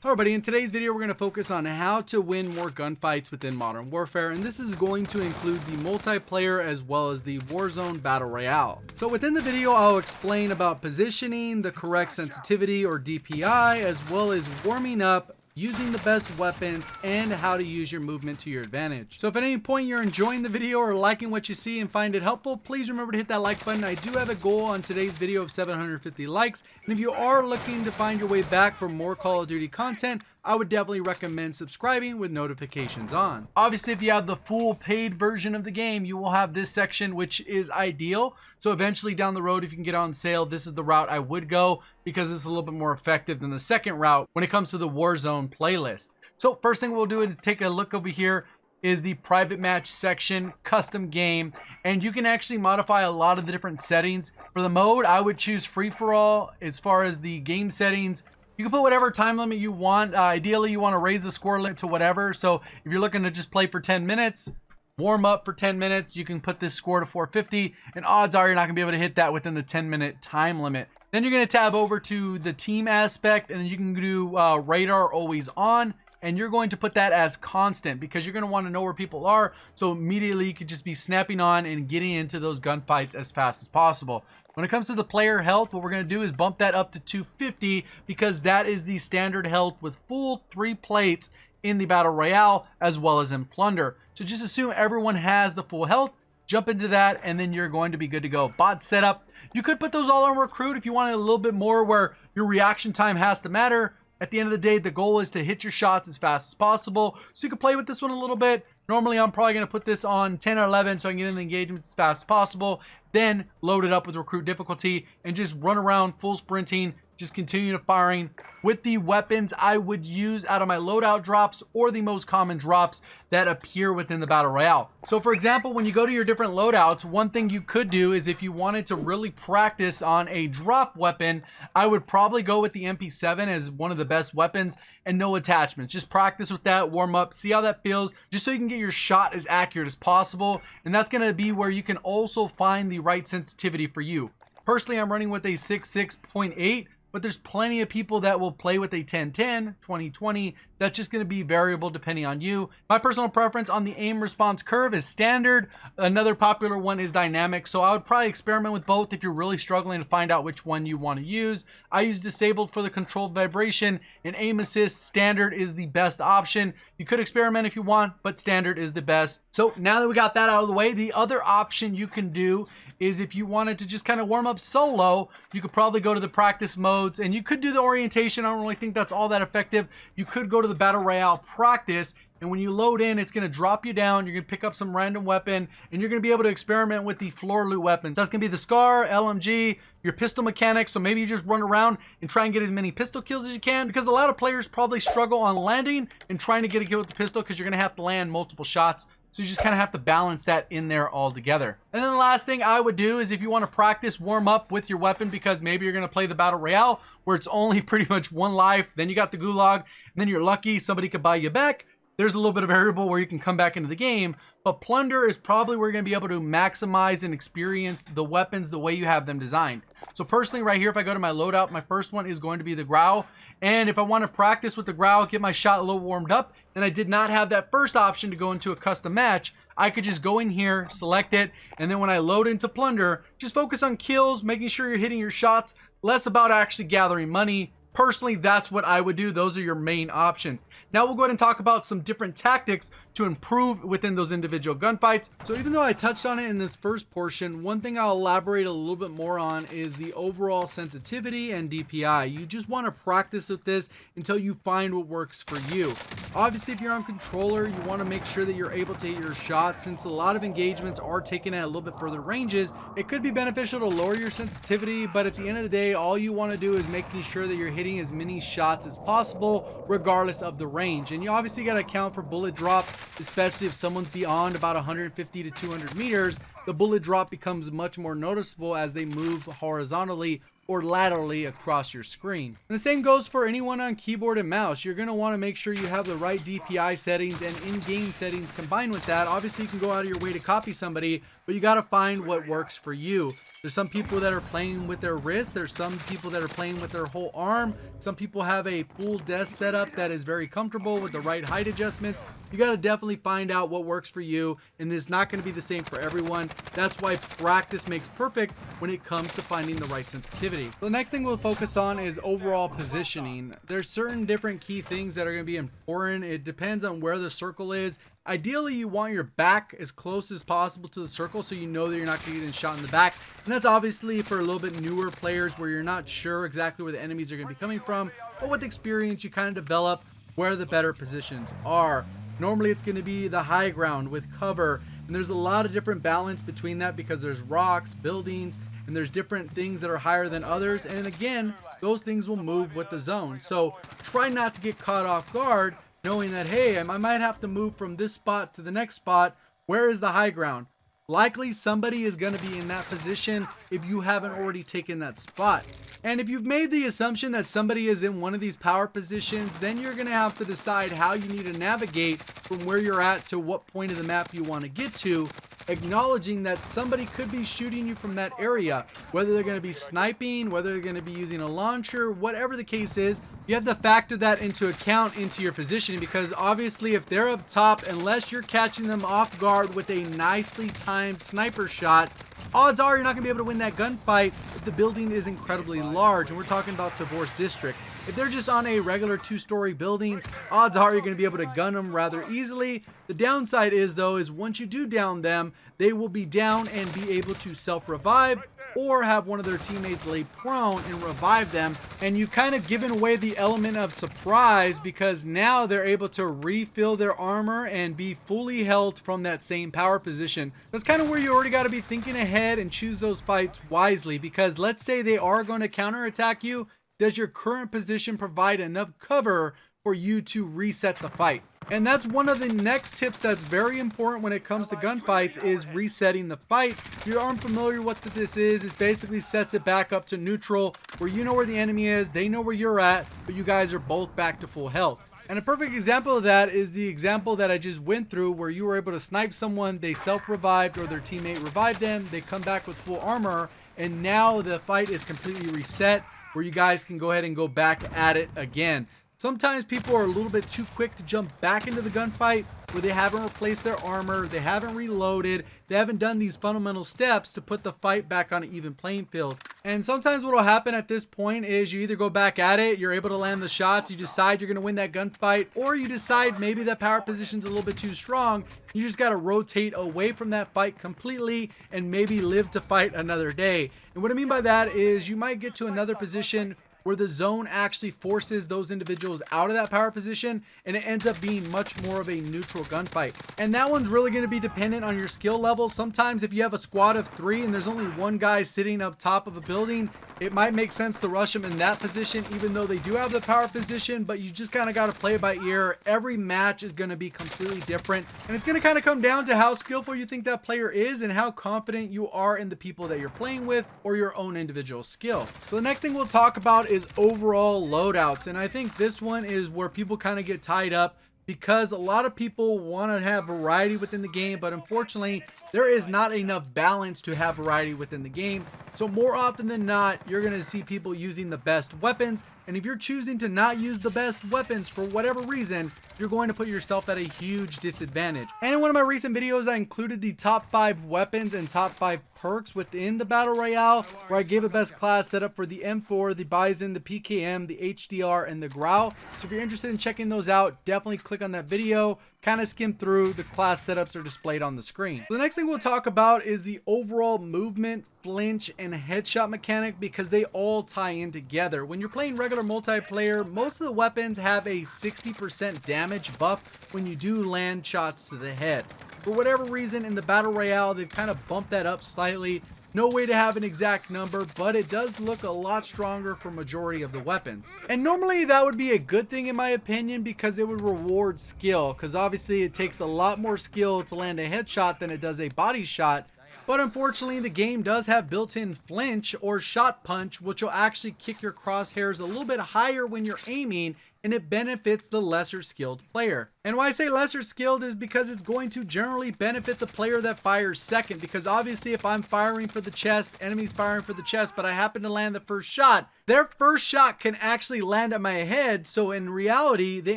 Hello everybody, in today's video we're going to focus on how to win more gunfights within Modern Warfare, and this is going to include the multiplayer as well as the Warzone Battle Royale. So within the video I'll explain about positioning, the correct sensitivity or DPI, as well as warming up, using the best weapons, and how to use your movement to your advantage. So if at any point you're enjoying the video or liking what you see and find it helpful, please remember to hit that like button. I do have a goal on today's video of 750 likes, and if you are looking to find your way back for more Call of Duty content, I would definitely recommend subscribing with notifications on. Obviously, if you have the full paid version of the game, you will have this section, which is ideal. So eventually down the road, if you can get on sale, this is the route I would go because it's a little bit more effective than the second route when it comes to the Warzone playlist. So first thing we'll do is take a look over here is the private match section, custom game, and you can actually modify a lot of the different settings. For the mode, I would choose free for all. As far as the game settings, you can put whatever time limit you want. Ideally, you want to raise the score limit to whatever. So if you're looking to just play for 10 minutes, warm up for 10 minutes, you can put this score to 450, and odds are you're not going to be able to hit that within the 10-minute time limit. Then you're going to tab over to the team aspect, and then you can do radar always on, and you're going to put that as constant because you're going to want to know where people are, so immediately you could just be snapping on and getting into those gunfights as fast as possible. When it comes to the player health, what we're going to do is bump that up to 250 because that is the standard health with full 3 plates in the Battle Royale as well as in Plunder. So just assume everyone has the full health, jump into that, and then you're going to be good to go. Bot setup, you could put those all on Recruit if you wanted a little bit more where your reaction time has to matter. At the end of the day, the goal is to hit your shots as fast as possible. So you can play with this one a little bit. Normally, I'm probably going to put this on 10 or 11 so I can get in the engagements as fast as possible. Then load it up with Recruit difficulty and just run around full sprinting. Just continue to firing with the weapons I would use out of my loadout drops or the most common drops that appear within the Battle Royale. So for example, when you go to your different loadouts, one thing you could do is if you wanted to really practice on a drop weapon, I would probably go with the MP7 as one of the best weapons and no attachments. Just practice with that, warm up, see how that feels, just so you can get your shot as accurate as possible. And that's going to be where you can also find the right sensitivity for you. Personally, I'm running with a 6.8. But there's plenty of people that will play with a 1010, 2020. That's just going to be variable depending on you. My personal preference on the aim response curve is standard. Another popular one is dynamic. So I would probably experiment with both if you're really struggling to find out which one you want to use. I use disabled for the controlled vibration, and aim assist standard is the best option. You could experiment if you want, but standard is the best. So now that we got that out of the way, the other option you can do is if you wanted to just kind of warm up solo, you could probably go to the practice modes and you could do the orientation. I don't really think that's all that effective. You could go to the Battle Royale practice, and when you load in, it's going to drop you down. You're going to pick up some random weapon, and you're going to be able to experiment with the floor loot weapons. That's going to be the SCAR, LMG, your pistol mechanics. So maybe you just run around and try and get as many pistol kills as you can, because a lot of players probably struggle on landing and trying to get a kill with the pistol because you're going to have to land multiple shots. So you just kind of have to balance that in there all together. And then the last thing I would do is if you want to practice, warm up with your weapon, because maybe you're going to play the Battle Royale where it's only pretty much one life. Then you got the Gulag, and then you're lucky somebody could buy you back. There's a little bit of variable where you can come back into the game, but Plunder is probably where you're going to be able to maximize and experience the weapons the way you have them designed. So personally right here, if I go to my loadout, my first one is going to be the Growl. And if I want to practice with the Growl, get my shot a little warmed up, and I did not have that first option to go into a custom match, I could just go in here, select it, and then when I load into Plunder, just focus on kills, making sure you're hitting your shots, less about actually gathering money. Personally, that's what I would do. Those are your main options. Now we'll go ahead and talk about some different tactics to improve within those individual gunfights. So even though I touched on it in this first portion, one thing I'll elaborate a little bit more on is the overall sensitivity and DPI. You just want to practice with this until you find what works for you. Obviously, if you're on controller, you want to make sure that you're able to hit your shot. Since a lot of engagements are taken at a little bit further ranges, it could be beneficial to lower your sensitivity, but at the end of the day, all you want to do is making sure that you're hitting as many shots as possible, regardless of the range. And you obviously got to account for bullet drop, especially if someone's beyond about 150 to 200 meters. The bullet drop becomes much more noticeable as they move horizontally or laterally across your screen. And the same goes for anyone on keyboard and mouse. You're going to want to make sure you have the right DPI settings and in-game settings combined with that. Obviously, you can go out of your way to copy somebody, but you got to find what works for you. There's some people that are playing with their wrist. There's some people that are playing with their whole arm. Some people have a full desk setup that is very comfortable with the right height adjustments. You got to definitely find out what works for you, and it's not going to be the same for everyone. That's why practice makes perfect when it comes to finding the right sensitivity. The next thing we'll focus on is overall positioning. There's certain different key things that are going to be important. It depends on where the circle is. Ideally, you want your back as close as possible to the circle so you know that you're not going to get shot in the back. And that's obviously for a little bit newer players where you're not sure exactly where the enemies are going to be coming from. But with experience, you kind of develop where the better positions are. Normally, it's going to be the high ground with cover. And there's a lot of different balance between that because there's rocks, buildings, and there's different things that are higher than others. And again, those things will move with the zone. So try not to get caught off guard, knowing that, hey, I might have to move from this spot to the next spot. Where is the high ground? Likely somebody is going to be in that position if you haven't already taken that spot. And if you've made the assumption that somebody is in one of these power positions, then you're going to have to decide how you need to navigate from where you're at to what point of the map you want to get to, acknowledging that somebody could be shooting you from that area, whether they're going to be sniping, whether they're going to be using a launcher, whatever the case is. You have to factor that into account into your positioning, because obviously if they're up top, unless you're catching them off guard with a nicely timed sniper shot, odds are you're not going to be able to win that gunfight if the building is incredibly large. And we're talking about Divorce District. If they're just on a regular 2-story building, odds are you're going to be able to gun them rather easily. The downside is, though, is once you do down them, they will be down and be able to self-revive or have one of their teammates lay prone and revive them. And you've kind of given away the element of surprise, because now they're able to refill their armor and be fully held from that same power position. That's kind of where you already got to be thinking ahead and choose those fights wisely, because let's say they are going to counterattack you. Does your current position provide enough cover for you to reset the fight? And that's one of the next tips that's very important when it comes to gunfights, is resetting the fight. If you aren't familiar with what this is, it basically sets it back up to neutral, where you know where the enemy is, they know where you're at, but you guys are both back to full health. And a perfect example of that is the example that I just went through, where you were able to snipe someone, they self-revived or their teammate revived them, they come back with full armor, and now the fight is completely reset, where you guys can go ahead and go back at it again. Sometimes people are a little bit too quick to jump back into the gunfight, where they haven't replaced their armor, they haven't reloaded, they haven't done these fundamental steps to put the fight back on an even playing field. And sometimes what will happen at this point is you either go back at it, you're able to land the shots, you decide you're going to win that gunfight, or you decide maybe that power position's a little bit too strong. You just got to rotate away from that fight completely and maybe live to fight another day. And what I mean by that is you might get to another position where the zone actually forces those individuals out of that power position, and it ends up being much more of a neutral gunfight. And that one's really going to be dependent on your skill level. Sometimes if you have a squad of 3 and there's only one guy sitting up top of a building, it might make sense to rush them in that position, even though they do have the power position, but you just kind of got to play it by ear. Every match is going to be completely different, and it's going to kind of come down to how skillful you think that player is and how confident you are in the people that you're playing with or your own individual skill. So the next thing we'll talk about is overall loadouts, and I think this one is where people kind of get tied up, because a lot of people want to have variety within the game, but unfortunately there is not enough balance to have variety within the game. So more often than not, you're going to see people using the best weapons, and if you're choosing to not use the best weapons for whatever reason, you're going to put yourself at a huge disadvantage. And in one of my recent videos, I included the top 5 weapons and top 5 perks within the Battle Royale, where I gave a best class setup for the M4, the Bison, the PKM, the HDR, and the Growl. So if you're interested in checking those out, definitely click on that video, kind of skim through. The class setups are displayed on the screen. So the next thing we'll talk about is the overall movement, flinch, and headshot mechanic, because they all tie in together. When you're playing regular multiplayer, most of the weapons have a 60% damage buff when you do land shots to the head. For whatever reason, in the Battle Royale, they've kind of bumped that up slightly. No way to have an exact number, but it does look a lot stronger for majority of the weapons. And normally that would be a good thing in my opinion, because it would reward skill, because obviously it takes a lot more skill to land a headshot than it does a body shot. But unfortunately, the game does have built-in flinch or shot punch, which will actually kick your crosshairs a little bit higher when you're aiming and it benefits the lesser skilled player. And why I say lesser skilled is because it's going to generally benefit the player that fires second, because obviously if I'm firing for the chest, enemies firing for the chest, but I happen to land the first shot, their first shot can actually land at my head, so in reality they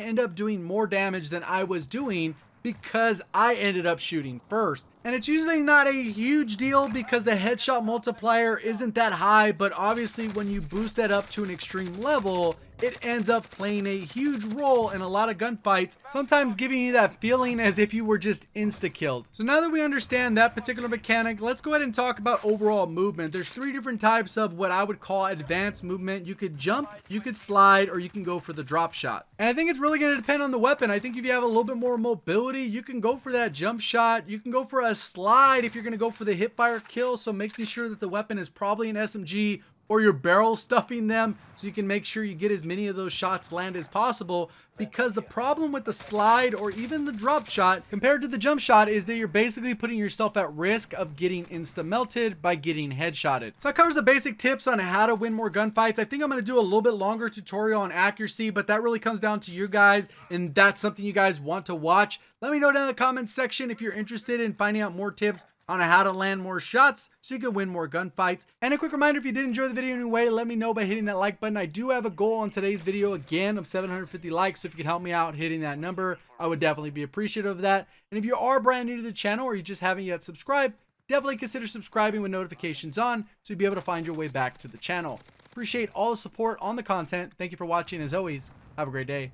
end up doing more damage than I was doing because I ended up shooting first. And it's usually not a huge deal because the headshot multiplier isn't that high, but obviously when you boost that up to an extreme level, it ends up playing a huge role in a lot of gunfights, sometimes giving you that feeling as if you were just insta-killed. So now that we understand that particular mechanic, let's go ahead and talk about overall movement. There's 3 different types of what I would call advanced movement. You could jump, you could slide, or you can go for the drop shot. And I think it's really going to depend on the weapon. I think if you have a little bit more mobility, you can go for that jump shot. You can go for a slide if you're going to go for the hip fire kill, so making sure that the weapon is probably an SMG or you're barrel stuffing them so you can make sure you get as many of those shots land as possible, because the problem with the slide or even the drop shot compared to the jump shot is that you're basically putting yourself at risk of getting insta melted by getting headshotted. So that covers the basic tips on how to win more gunfights. I think I'm going to do a little bit longer tutorial on accuracy, but that really comes down to you guys, and that's something you guys want to watch. Let me know down in the comments section if you're interested in finding out more tips on how to land more shots so you can win more gunfights. And a quick reminder, if you did enjoy the video anyway, let me know by hitting that like button. I do have a goal on today's video again of 750 likes, so if you could help me out hitting that number, I would definitely be appreciative of that. And if you are brand new to the channel or you just haven't yet subscribed, definitely consider subscribing with notifications on so you'll be able to find your way back to the channel. Appreciate all the support on the content. Thank you for watching. As always, have a great day.